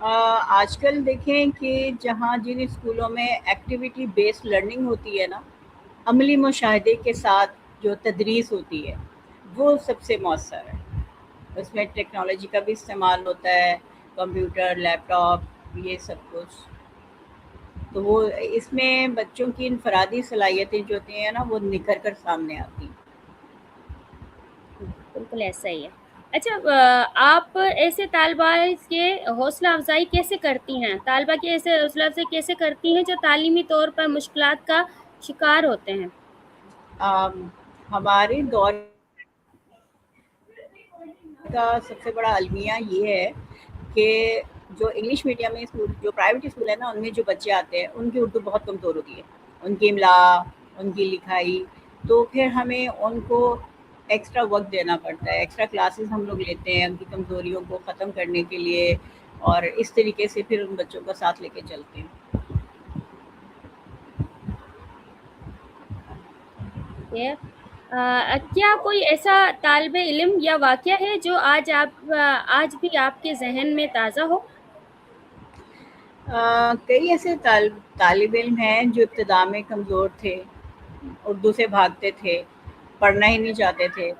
آج کل دیکھیں کہ جہاں جن اسکولوں میں ایکٹیویٹی بیسڈ لرننگ ہوتی ہے نا، عملی مشاہدے کے ساتھ جو تدریس ہوتی ہے وہ سب سے مؤثر ہے. اس میں ٹیکنالوجی کا بھی استعمال ہوتا ہے، کمپیوٹر، لیپ ٹاپ، یہ سب کچھ. تو وہ اس میں بچوں کی انفرادی صلاحیتیں جو ہوتی ہیں نا وہ نکھر کر سامنے آتی ہیں. بالکل ایسا ہی ہے. اچھا، آپ ایسے طالبہ کے حوصلہ افزائی کیسے کرتی ہیں؟ طالبہ کی ایسے حوصلہ افزائی کیسے کرتی ہیں جو تعلیمی طور پر مشکلات کا شکار ہوتے ہیں؟ ہمارے دور کا سب سے بڑا المیہ یہ ہے کہ جو انگلش میڈیم میں اسکول، جو پرائیویٹ اسکول ہے نا، ان میں جو بچے آتے ہیں ان کی اردو بہت کمزور ہوتی ہے، ان کی املا، ان کی لکھائی. تو پھر ہمیں ان کو ایکسٹرا وقت دینا پڑتا ہے، ایکسٹرا کلاسز ہم لوگ لیتے ہیں ان کی کمزوریوں کو ختم کرنے کے لیے، اور اس طریقے سے پھر ان بچوں کو ساتھ لے کے چلتے ہیں. یہ کیا کوئی ایسا طالب علم یا واقعہ ہے جو آج بھی آپ کے ذہن میں تازہ ہو؟ کئی ایسے طالب علم ہیں جو ابتدا میں کمزور تھے، اردو سے بھاگتے تھے، پڑھنا ہی نہیں چاہتے تھے،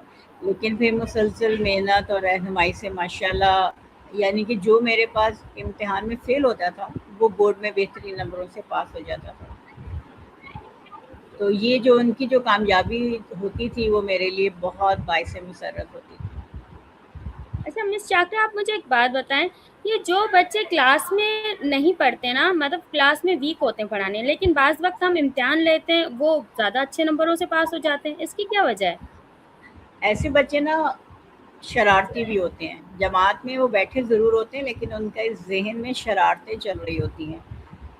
لیکن پھر مسلسل محنت اور رہنمائی سے ماشاءاللہ، یعنی کہ جو میرے پاس امتحان میں فیل ہوتا تھا وہ بورڈ میں بہترین نمبروں سے پاس ہو جاتا تھا. تو یہ جو ان کی جو کامیابی ہوتی تھی وہ میرے لیے بہت باعث مسرت ہوتی تھی. اچھا مس چاکرا، آپ مجھے ایک بات بتائیں، یہ جو بچے کلاس میں نہیں پڑھتے نا، مطلب کلاس میں ویک ہوتے ہیں پڑھانے، لیکن بعض وقت ہم امتحان لیتے ہیں وہ زیادہ اچھے نمبروں سے پاس ہو جاتے ہیں، اس کی کیا وجہ ہے؟ ایسے بچے نا شرارتی بھی ہوتے ہیں، جماعت میں وہ بیٹھے ضرور ہوتے ہیں لیکن ان کے ذہن میں شرارتیں چل رہی ہوتی ہیں،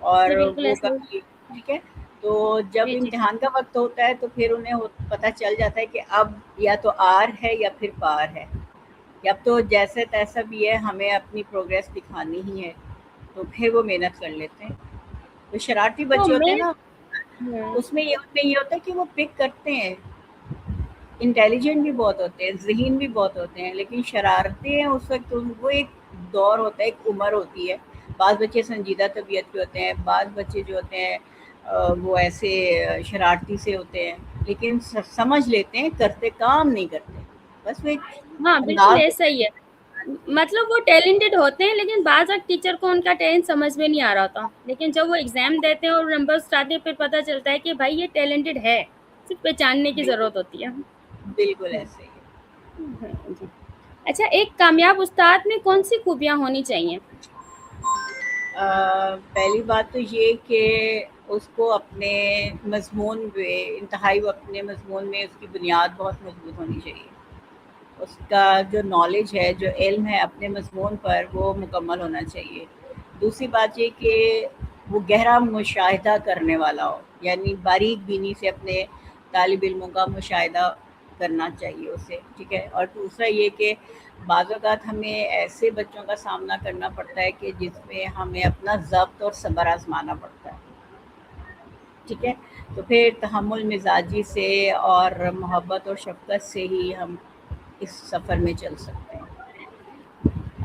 اور جی بالکل وہ ایسا ہی. کبھی ٹھیک ہے. تو جب جی جی. امتحان کا وقت ہوتا ہے تو پھر انہیں پتہ چل جاتا ہے کہ اب یا تو آر ہے یا پھر پار ہے، کہ اب تو جیسے تیسا بھی ہے ہمیں اپنی پروگریس دکھانی ہی ہے. تو پھر وہ محنت کر لیتے ہیں. تو شرارتی تو بچے ہوتے میں ہیں نا، ہوں، اس میں یہ ہوتا ہے کہ وہ پک کرتے ہیں، انٹیلیجنٹ بھی بہت ہوتے ہیں، ذہین بھی بہت ہوتے ہیں، لیکن شرارتیں ہیں اس وقت. وہ ایک دور ہوتا ہے، ایک عمر ہوتی ہے. بعض بچے سنجیدہ طبیعت کے ہوتے ہیں، بعض بچے جو ہوتے ہیں وہ ایسے شرارتی سے ہوتے ہیں، لیکن سمجھ لیتے ہیں، کرتے کام نہیں کرتے. بس وہ ایک ہاں بالکل انداز ایسا ہوتا ہی ہے. مطلب وہ ٹیلنٹڈ ہوتے ہیں لیکن بعض وقت ٹیچر کو ان کا ٹیلنٹ سمجھ میں نہیں آ رہا ہوتا، لیکن جب وہ ایگزام دیتے ہیں اور نمبرز آتے ہیں پھر پتہ چلتا ہے کہ بھائی یہ ٹیلنٹڈ ہے، صرف پہچاننے ہے. کی بالکل ضرورت ہوتی ہے. بالکل ایسے ہی ہے. ہاں جی. اچھا، ایک کامیاب استاد میں کون سی خوبیاں ہونی چاہیے؟ پہلی بات تو یہ کہ اس کو اپنے مضمون پہ انتہائی، وہ اپنے مضمون میں اس کی بنیاد بہت مضبوط ہونی چاہیے. اس کا جو نالج ہے، جو علم ہے اپنے مضمون پر، وہ مکمل ہونا چاہیے. دوسری بات یہ کہ وہ گہرا مشاہدہ کرنے والا ہو، یعنی باریک بینی سے اپنے طالب علموں کا مشاہدہ کرنا چاہیے اسے. ٹھیک ہے. اور دوسرا یہ کہ بعض اوقات ہمیں ایسے بچوں کا سامنا کرنا پڑتا ہے کہ جس میں ہمیں اپنا ضبط اور صبر آزمانا پڑتا ہے. ٹھیک ہے. تو پھر تحمل مزاجی سے اور محبت اور شفقت سے ہی ہم اس سفر میں چل سکتے ہیں.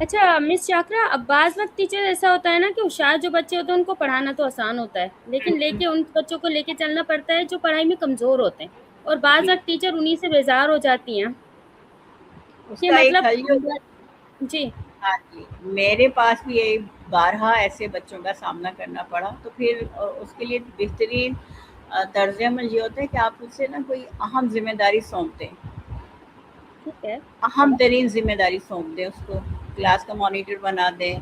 اچھا مس چاکرا، اب بعض وقت ٹیچر ایسا ہوتا ہے نا کہ ہوشیار جو بچے ہوتے ہیں ان کو پڑھانا تو آسان ہوتا ہے، لیکن ان بچوں کو لے کے چلنا پڑتا ہے جو پڑھائی میں کمزور ہوتے ہیں، اور بعض جی، وقت ٹیچر انہی سے بیزار ہو جاتی ہیں اس کہ کا ایک مطلب. حل یہ ہوتا ہے. جی. ہاں جی، میرے پاس بھی ایک بارہا ایسے بچوں کا سامنا کرنا پڑا. تو پھر اس کے لیے بہترین طرز عمل یہ ہوتا ہے کہ آپ اس سے نا کوئی اہم ذمہ داری سونپ دیں، ٹھیک ہے. اہم ترین ذمہ داری سونپ دیں اس کو. کلاس کا مانیٹر بنا دیں،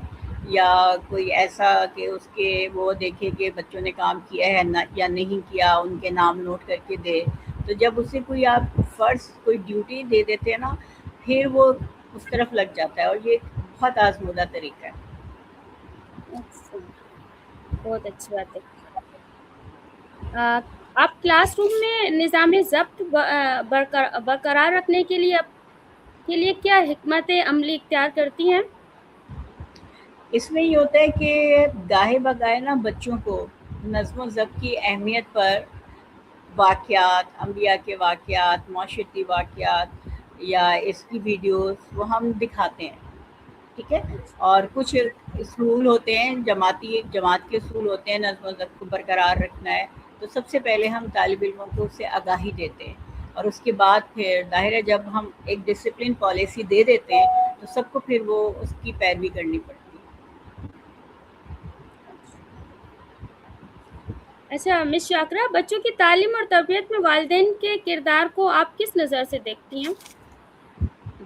یا کوئی ایسا کہ اس کے وہ دیکھے کہ بچوں نے کام کیا ہے یا نہیں کیا، ان کے نام نوٹ کر کے دے. تو جب اسے کوئی آپ فرض، کوئی ڈیوٹی دے دیتے ہیں نا، پھر وہ اس طرف لگ جاتا ہے. اور یہ ایک بہت آزمودہ طریقہ ہے. اچھا، بہت اچھی بات ہے. آپ کلاس روم میں نظام ضبط برقرار رکھنے کے لیے کیا حکمت عملی اختیار کرتی ہیں؟ اس میں یہ ہوتا ہے کہ گاہے بگاہے نا بچوں کو نظم و ضبط کی اہمیت پر واقعات، انبیاء کے واقعات، معاشرتی واقعات یا اس کی ویڈیوز وہ ہم دکھاتے ہیں. ٹھیک ہے. اور کچھ اصول ہوتے ہیں، جماعت کے اصول ہوتے ہیں، نظم و ضبط کو برقرار رکھنا ہے. تو سب سے پہلے ہم طالب علموں کو اس سے آگاہی دیتے ہیں، اور اس کے بعد پھر ظاہر ہے جب ہم ایک ڈسپلن پالیسی دے دیتے ہیں تو سب کو پھر وہ اس کی پیروی کرنی پڑتی ہے. اچھا مس شاکرہ، بچوں کی تعلیم اور تربیت میں والدین کے کردار کو آپ کس نظر سے دیکھتی ہیں؟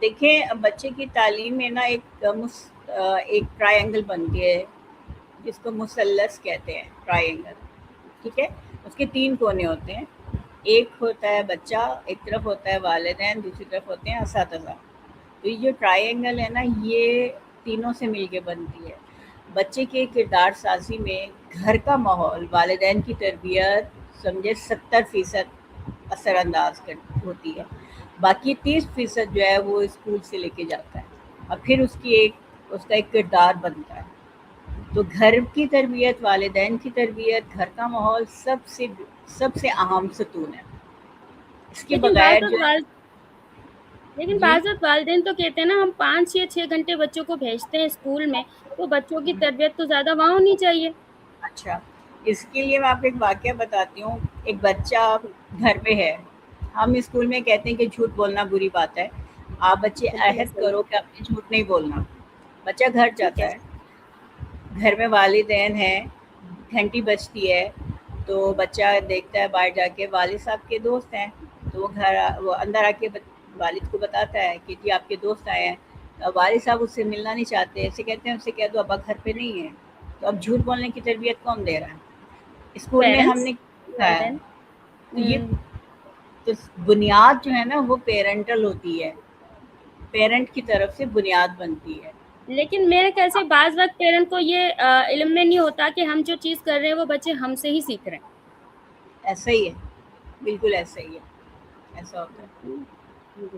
دیکھیں، بچے کی تعلیم میں نا ایک ٹرائی اینگل بنتی ہے جس کو مثلث کہتے ہیں، ٹرائی اینگل. ٹھیک ہے. اس کے 3 کونے ہوتے ہیں. ایک ہوتا ہے بچہ، ایک طرف ہوتا ہے والدین، دوسری طرف ہوتے ہیں اساتذہ. تو یہ جو ٹرائی اینگل ہے نا، یہ تینوں سے مل کے بنتی ہے. بچے کے کردار سازی میں گھر کا ماحول، والدین کی تربیت سمجھے 70% اثر انداز ہوتی ہے. باقی 30% جو ہے وہ اسکول سے لے کے جاتا ہے، اور پھر اس کا ایک کردار بنتا ہے. تو گھر کی تربیت، والدین کی تربیت، گھر کا ماحول سب سے اہم ستون ہے. اس کے لیکن بعض بغیر جو اوقات ہے. جی. والدین تو کہتے ہیں نا، ہم 5 یا 6 گھنٹے بچوں کو بھیجتے ہیں اسکول میں، تو بچوں کی تربیت تو زیادہ وہاں ہونی چاہیے. اچھا، اس کے لیے میں آپ کو ایک واقعہ بتاتی ہوں. ایک بچہ گھر پہ ہے، ہم اسکول میں کہتے ہیں کہ جھوٹ بولنا بری بات ہے، آپ بچے بالکل عہد ایسا ہی. کرو کہ آپ نے جھوٹ نہیں بولنا. بچہ گھر ٹھیک ہے. جاتا ہے، گھر میں والدین ہیں، گھنٹی بجتی ہے تو بچہ دیکھتا ہے باہر جا کے والد صاحب کے دوست ہیں. تو وہ اندر آ کے والد کو بتاتا ہے کہ جی آپ کے دوست آئے ہیں. والد صاحب اس سے ملنا نہیں چاہتے، اسے کہتے ہیں، اسے کہہ دو ابا گھر پہ نہیں ہے. تو اب جھوٹ بولنے کی تربیت کون دے رہا ہے؟ اسکول میں ہم پیرنٹس، نے ہے. والدین. تو یہ تو بنیاد جو ہے نا وہ پیرنٹل ہوتی ہے، پیرنٹ کی طرف سے بنیاد بنتی ہے. لیکن میرے خیال سے بعض وقت پیرنٹ کو یہ علم میں نہیں ہوتا کہ ہم جو چیز کر رہے ہیں وہ بچے ہم سے ہی سیکھ رہے ایسا ہی ہے، بالکل ایسا ہی ہے، ایسا ہوتا ہے. ہیں.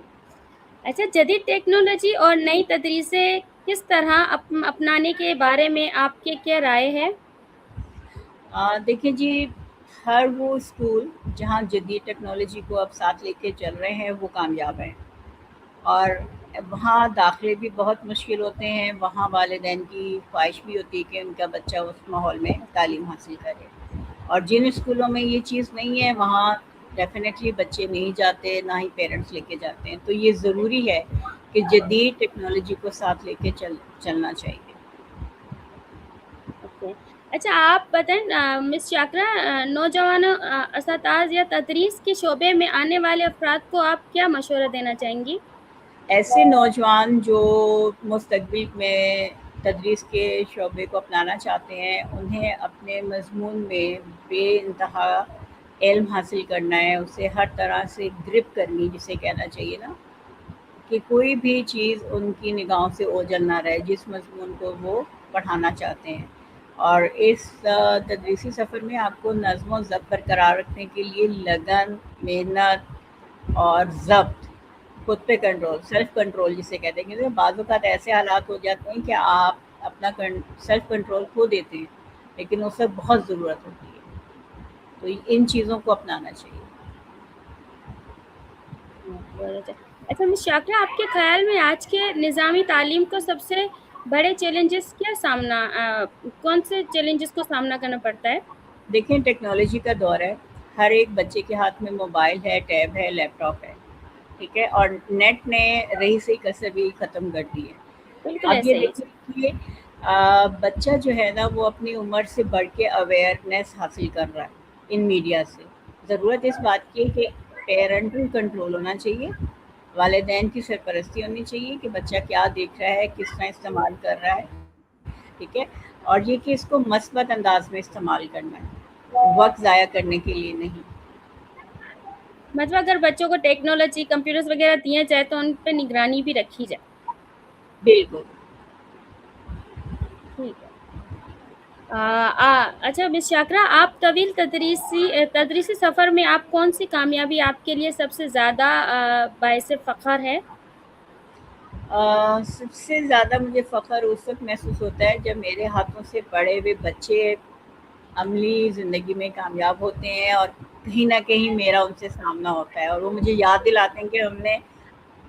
اچھا، جدید ٹیکنالوجی اور نئی تدریسیں کس طرح اپنانے کے بارے میں آپ کے کیا رائے ہے؟ دیکھیں جی، ہر وہ اسکول جہاں جدید ٹیکنالوجی کو اب ساتھ لے کے چل رہے ہیں وہ کامیاب ہیں، اور وہاں داخلے بھی بہت مشکل ہوتے ہیں. وہاں والدین کی خواہش بھی ہوتی ہے کہ ان کا بچہ اس ماحول میں تعلیم حاصل کرے. اور جن اسکولوں میں یہ چیز نہیں ہے وہاں ڈیفینیٹلی بچے نہیں جاتے، نہ ہی پیرنٹس لے کے جاتے ہیں. تو یہ ضروری ہے کہ جدید ٹیکنالوجی کو ساتھ لے کے چلنا چاہیے. اوکے. اچھا آپ بتائیں مس شاکرہ، نوجوانوں، اساتذہ یا تدریس کے شعبے میں آنے والے افراد کو آپ کیا مشورہ دینا چاہیں گی؟ ایسے نوجوان جو مستقبل میں تدریس کے شعبے کو اپنانا چاہتے ہیں، انہیں اپنے مضمون میں بے انتہا علم حاصل کرنا ہے، اسے ہر طرح سے گرپ کرنی، جسے کہنا چاہیے نا، کہ کوئی بھی چیز ان کی نگاہوں سے اوجھل نہ رہے جس مضمون کو وہ پڑھانا چاہتے ہیں. اور اس تدریسی سفر میں آپ کو نظم و ضبط برقرار رکھنے کے لیے لگن، محنت اور ضبط، خود پہ کنٹرول، سیلف کنٹرول جسے کہتے ہیں، کیونکہ بعض اوقات ایسے حالات ہو جاتے ہیں کہ آپ اپنا سیلف کنٹرول کھو دیتے ہیں، لیکن اس وقت بہت ضرورت ہوتی ہے. تو ان چیزوں کو اپنانا چاہیے. اچھا مس شاکرہ، آپ کے خیال میں آج کے نظامی تعلیم کو سب سے بڑے چیلنجز کون سے چیلنجز کو سامنا کرنا پڑتا ہے؟ دیکھیں، ٹیکنالوجی کا دور ہے، ہر ایک بچے کے ہاتھ میں موبائل ہے، ٹیب ہے، لیپ ٹاپ ہے. ٹھیک ہے. اور نیٹ نے رہی سی کسر بھی ختم کر دی ہے. بالکل اب یہ ایسا ہی. دیکھیں کہ بچہ جو ہے نا وہ اپنی عمر سے بڑھ کے اویئرنیس حاصل کر رہا ہے ان میڈیا سے. ضرورت اس بات کی کہ پیرنٹل کنٹرول ہونا چاہیے، والدین کی سرپرستی ہونی چاہیے کہ بچہ کیا دیکھ رہا ہے، کس طرح استعمال کر رہا ہے. ٹھیک ہے. اور یہ کہ اس کو مثبت انداز میں استعمال کرنا ہے، وقت ضائع کرنے کے لیے نہیں. مطلب اگر بچوں کو ٹیکنالوجی، کمپیوٹرز وغیرہ دیے جائے تو ان پہ نگرانی بھی رکھی جائے. بالکل. ٹھیک ہے. اچھا مس شاکرہ، آپ طویل تدریسی سفر میں آپ کون سی کامیابی آپ کے لیے سب سے زیادہ باعث فخر ہے؟ سب سے زیادہ مجھے فخر اس وقت محسوس ہوتا ہے جب میرے ہاتھوں سے پڑھے ہوئے بچے عملی زندگی میں کامیاب ہوتے ہیں، اور کہیں نہ کہیں میرا ان سے سامنا ہوتا ہے، اور وہ مجھے یاد دلاتے ہیں کہ ہم نے،